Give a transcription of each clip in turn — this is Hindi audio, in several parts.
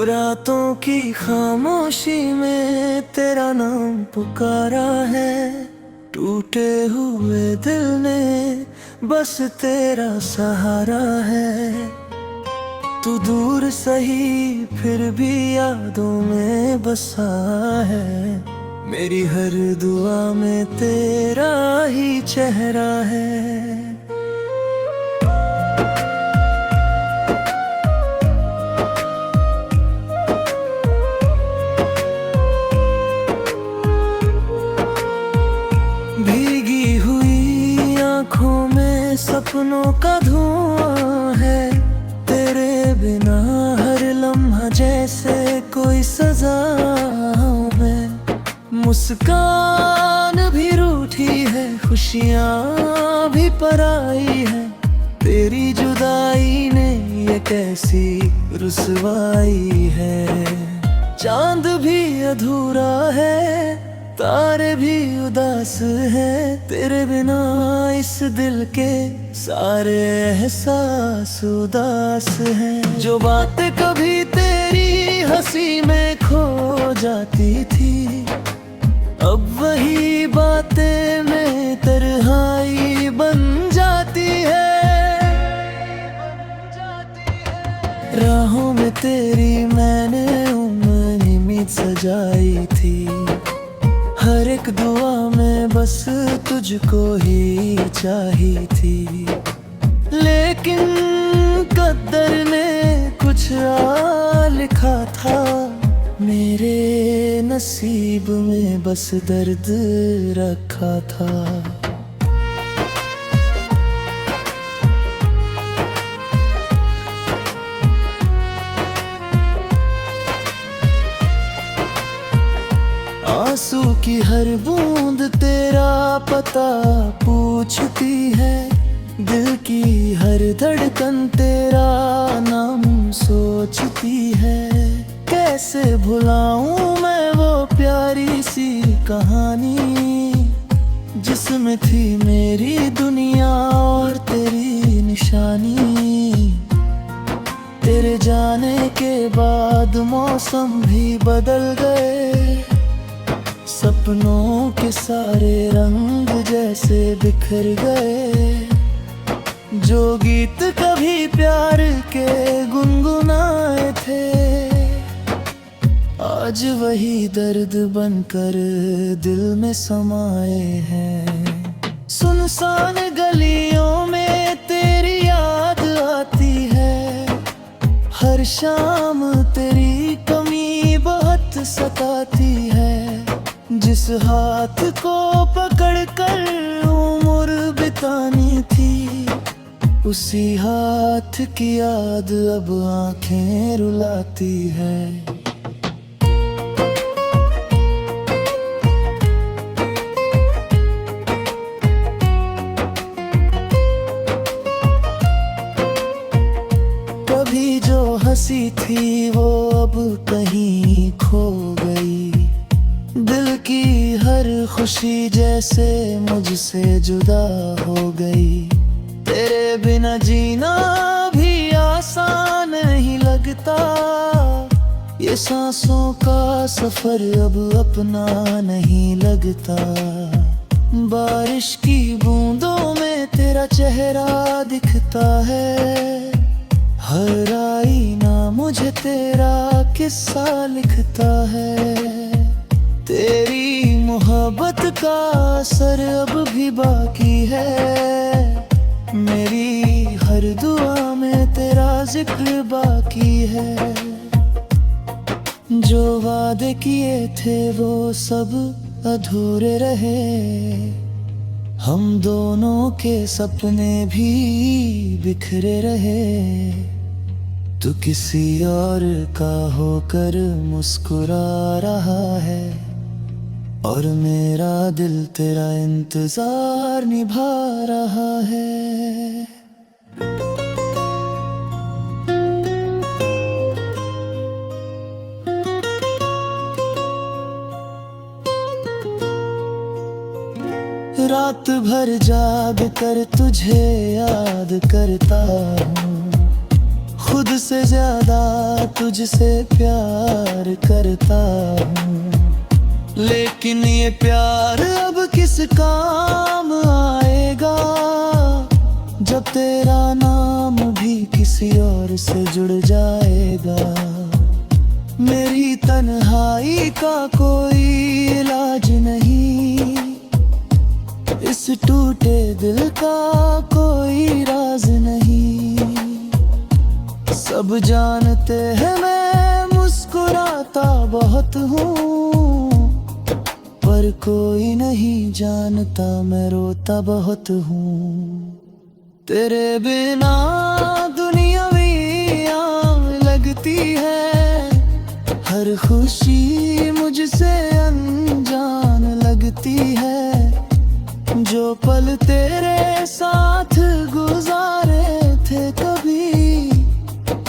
रातों की खामोशी में तेरा नाम पुकारा है। टूटे हुए दिल ने बस तेरा सहारा है। तू दूर सही फिर भी यादों में बसा है। मेरी हर दुआ में तेरा ही चेहरा है। भीगी हुई आंखों में सपनों का धुआं है। तेरे बिना हर लम्हा जैसे कोई सजा हूँ मैं। मुस्कान भी रूठी है, खुशियाँ भी पराई है। तेरी जुदाई ने ये कैसी रुसवाई है। चांद भी अधूरा है, तारे भी उदास हैं। तेरे बिना इस दिल के सारे एहसास उदास हैं। जो बातें कभी तेरी हंसी में खो जाती थी, अब वही बातें में तन्हाई बन जाती है। राहों में तेरी मैंने उम्मीद सजाई थी। हर एक दुआ में बस तुझको ही चाहिए थी। लेकिन कद्दर ने कुछ और लिखा था। मेरे नसीब में बस दर्द रखा था। आंसू की हर बूंद तेरा पता पूछती है। दिल की हर धड़कन तेरा नाम सोचती है। कैसे भुलाऊं मैं वो प्यारी सी कहानी, जिसमें थी मेरी दुनिया और तेरी निशानी। तेरे जाने के बाद मौसम भी बदल गए। सपनों के सारे रंग जैसे बिखर गए। जो गीत कभी प्यार के गुनगुनाए थे, आज वही दर्द बनकर दिल में समाए हैं। सुनसान गलियों में तेरी याद आती है। हर शाम तेरी कमी बहुत सताती है। जिस हाथ को पकड़कर उम्र बितानी थी, उसी हाथ की याद अब आंखें रुलाती है। कभी जो हंसी थी वो अब कहीं खो गई। दिल की हर खुशी जैसे मुझसे जुदा हो गई। तेरे बिना जीना भी आसान नहीं लगता। ये सांसों का सफर अब अपना नहीं लगता। बारिश की बूंदों में तेरा चेहरा दिखता है। हर आईना मुझे तेरा किस्सा लिखता है। तेरी मोहब्बत का असर अब भी बाकी है। मेरी हर दुआ में तेरा जिक्र बाकी है। जो वादे किए थे वो सब अधूरे रहे। हम दोनों के सपने भी बिखरे रहे। तू किसी और का होकर मुस्कुरा रहा है, और मेरा दिल तेरा इंतजार निभा रहा है। रात भर जाग कर तुझे याद करता हूँ। खुद से ज्यादा तुझसे प्यार करता हूँ, लेकिन ये प्यार अब किस काम आएगा जब तेरा नाम भी किसी और से जुड़ जाएगा। मेरी तन्हाई का कोई इलाज नहीं, इस टूटे दिल का कोई राज नहीं। सब जानते हैं मैं मुस्कुराता बहुत हूँ, पर कोई नहीं जानता मैं रोता बहुत हूँ। तेरे बिना दुनिया भी लगती है, हर खुशी मुझसे अनजान लगती है। जो पल तेरे साथ गुजारे थे कभी,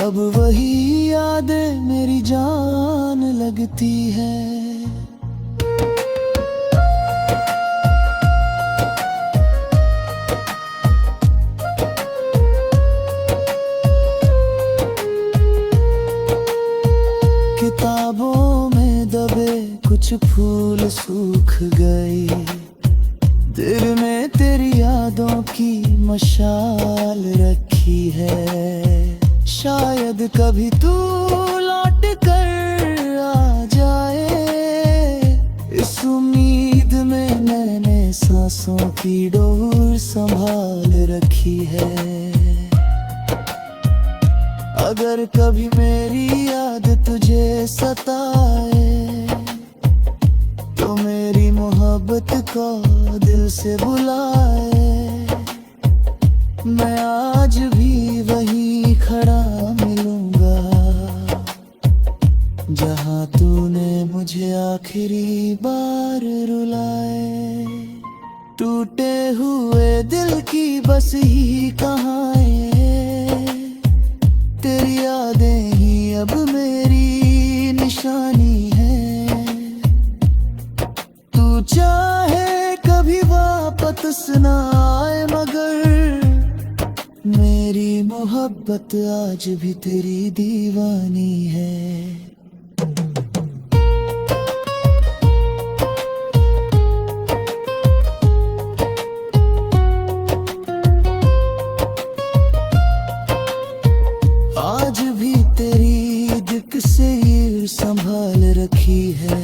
अब वही यादें मेरी जान लगती है। किताबों में दबे कुछ फूल सूख गए, दिल में तेरी यादों की मशाल रखी है। शायद कभी तू लौट कर आ जाए, इस उम्मीद में मैंने सांसों की डोर संभाल रखी है। अगर कभी मेरी याद तुझे सताए, तो मेरी मोहब्बत को दिल से बुलाए। मैं आज भी वहीं खड़ा मिलूंगा, जहां तूने मुझे आखिरी बार रुलाए। टूटे हुए दिल की बस ही कहानी, तेरी यादें ही अब मेरी निशानी है। तू चाहे कभी वापस ना आए, मगर मेरी मोहब्बत आज भी तेरी दीवानी है। आज भी तेरी दिल से ये संभाल रखी है।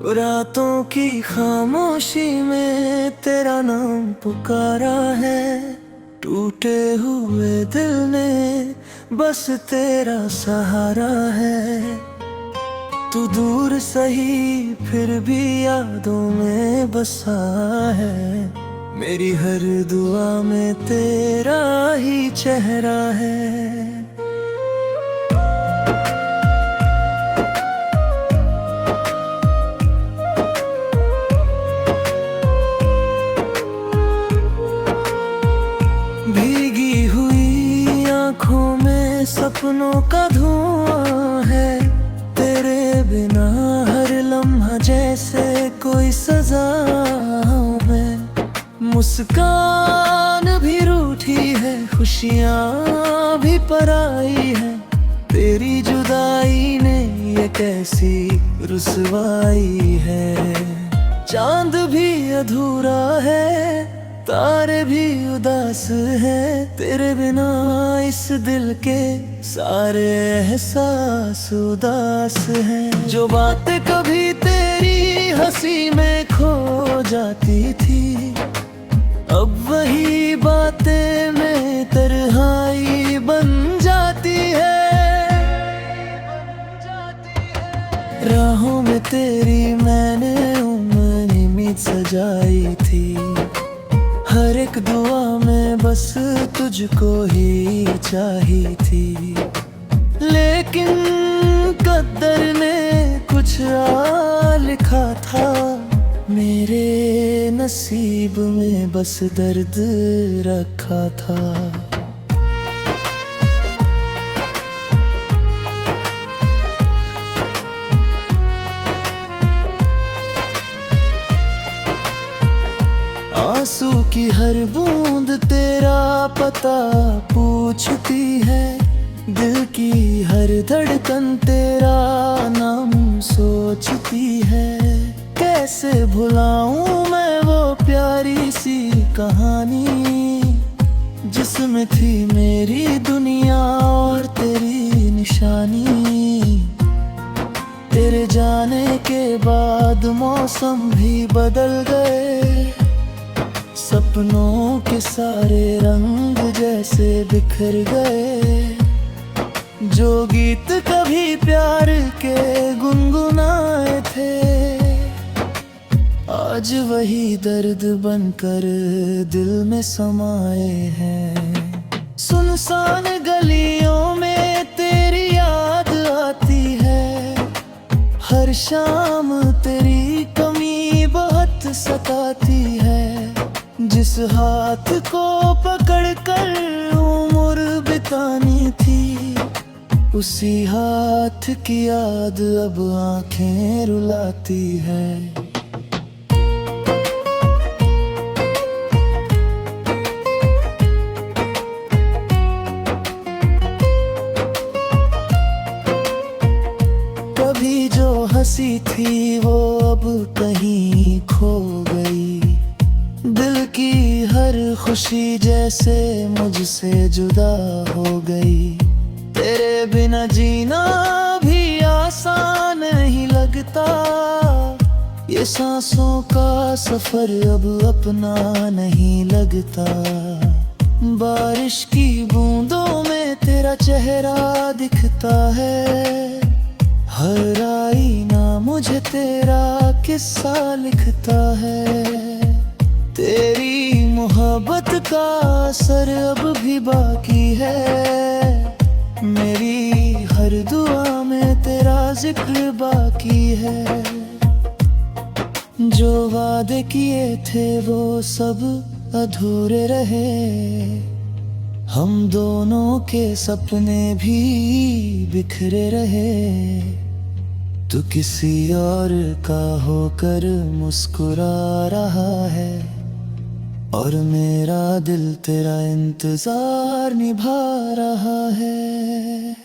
रातों की खामोशी में तेरा नाम पुकारा है, टूटे हुए दिल ने बस तेरा सहारा है। तू दूर सही फिर भी यादों में बसा है, मेरी हर दुआ में तेरा ही चेहरा है। भीगी हुई आँखों में सपनों का धुआं है, तेरे बिना हर लम्हा जैसे कोई सजा में। मुस्कान भी रूठी है, खुशियाँ भी पराई है, तेरी जुदाई ने ये कैसी रुसवाई है। चांद भी अधूरा है, तारे भी उदास हैं, तेरे बिना इस दिल के सारे एहसास उदास हैं। जो बातें कभी तेरी हंसी में खो जाती थी, अब वही बातें में तन्हाई बन जाती है। राहों में तेरी मैंने उम्मीद सजाई थी, हर एक दुआ में बस तुझको ही चाहिए थी। लेकिन कद्दर ने कुछ और लिखा था, मेरे नसीब में बस दर्द रखा था। आंसू की हर बूंद तेरा पता पूछती है, दिल की हर धड़कन तेरा नाम सोचती है। कैसे भुलाऊं मैं वो प्यारी सी कहानी, जिसमें थी मेरी दुनिया और तेरी निशानी। तेरे जाने के बाद मौसम भी बदल गए, सपनों के सारे रंग जैसे बिखर गए। जो गीत कभी प्यार के गुनगुनाए थे, आज वही दर्द बनकर दिल में समाए हैं। सुनसान गलियों में तेरी याद आती है, हर शाम तेरी कमी बहुत सताती है। जिस हाथ को पकड़कर उम्र बितानी थी, उसी हाथ की याद अब आंखें रुलाती है। कभी जो हंसी थी वो अब कहीं खो गई, दिल की हर खुशी जैसे मुझसे जुदा हो गई। तेरे बिना जीना भी आसान नहीं लगता, ये सांसों का सफर अब अपना नहीं लगता। बारिश की बूंदों में तेरा चेहरा दिखता है, हर आईना मुझे तेरा किस्सा लिखता है। तेरी मोहब्बत का असर अब भी बाकी है, मेरी हर दुआ में तेरा जिक्र बाकी है। जो वादे किए थे वो सब अधूरे रहे, हम दोनों के सपने भी बिखरे रहे। तू किसी और का होकर मुस्कुरा रहा है, और मेरा दिल तेरा इंतजार निभा रहा है।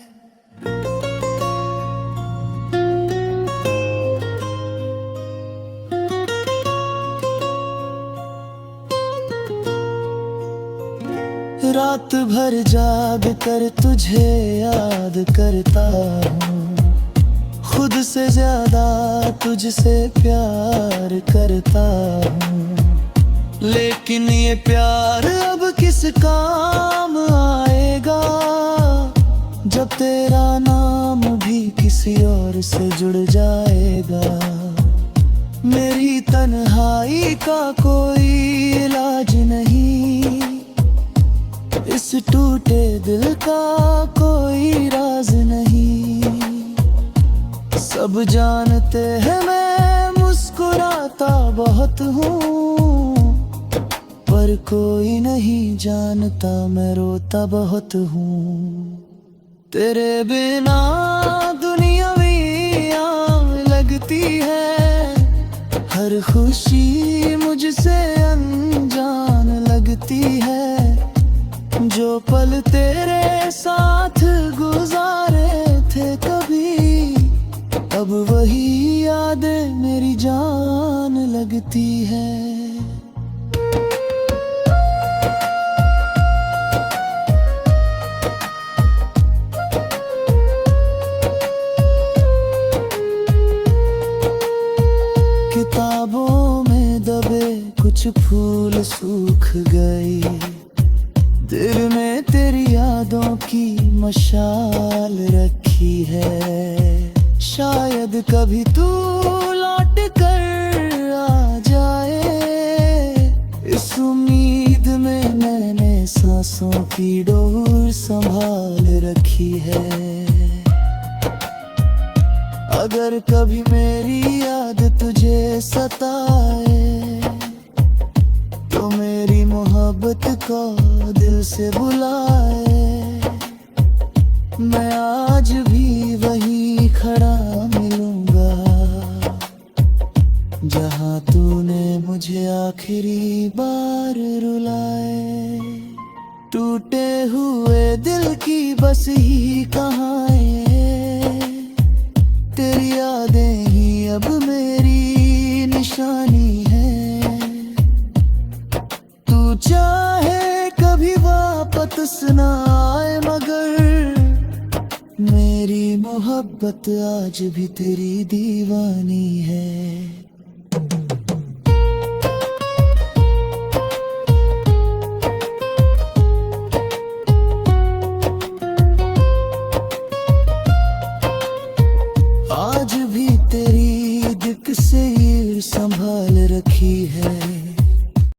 रात भर जाग कर तुझे याद करता हूँ, खुद से ज्यादा तुझसे प्यार करता हूँ। लेकिन ये प्यार अब किस काम आएगा, जब तेरा नाम भी किसी और से जुड़ जाएगा। मेरी तन्हाई का कोई इलाज नहीं, इस टूटे दिल का कोई राज नहीं। सब जानते हैं मैं मुस्कुराता बहुत हूँ, पर कोई नहीं जानता मैं रोता बहुत हूँ। तेरे बिना दुनिया भी लगती है, हर खुशी मुझसे अनजान लगती है। जो पल तेरे साथ गुजारे थे कभी, अब वही यादें मेरी जान लगती है। किताबों में दबे कुछ फूल सूख गई, दिल में तेरी यादों की मशाल रखी है। शायद कभी तू लौट कर आ जाए, इस उम्मीद में मैंने सांसों की डोर संभाल रखी है। अगर कभी मेरी याद तुझे सताए, तो मेरी मोहब्बत को दिल से बुलाए। मैं आज भी वही खड़ा मिलूंगा, जहां तूने मुझे मुझे आखिरी बार रुलाए। टूटे हुए दिल की बस ही कहानी, तेरी यादें ही अब मेरी निशानी है। तू चाहे कभी वापस ना आए, मगर मेरी मोहब्बत आज भी तेरी दीवानी है।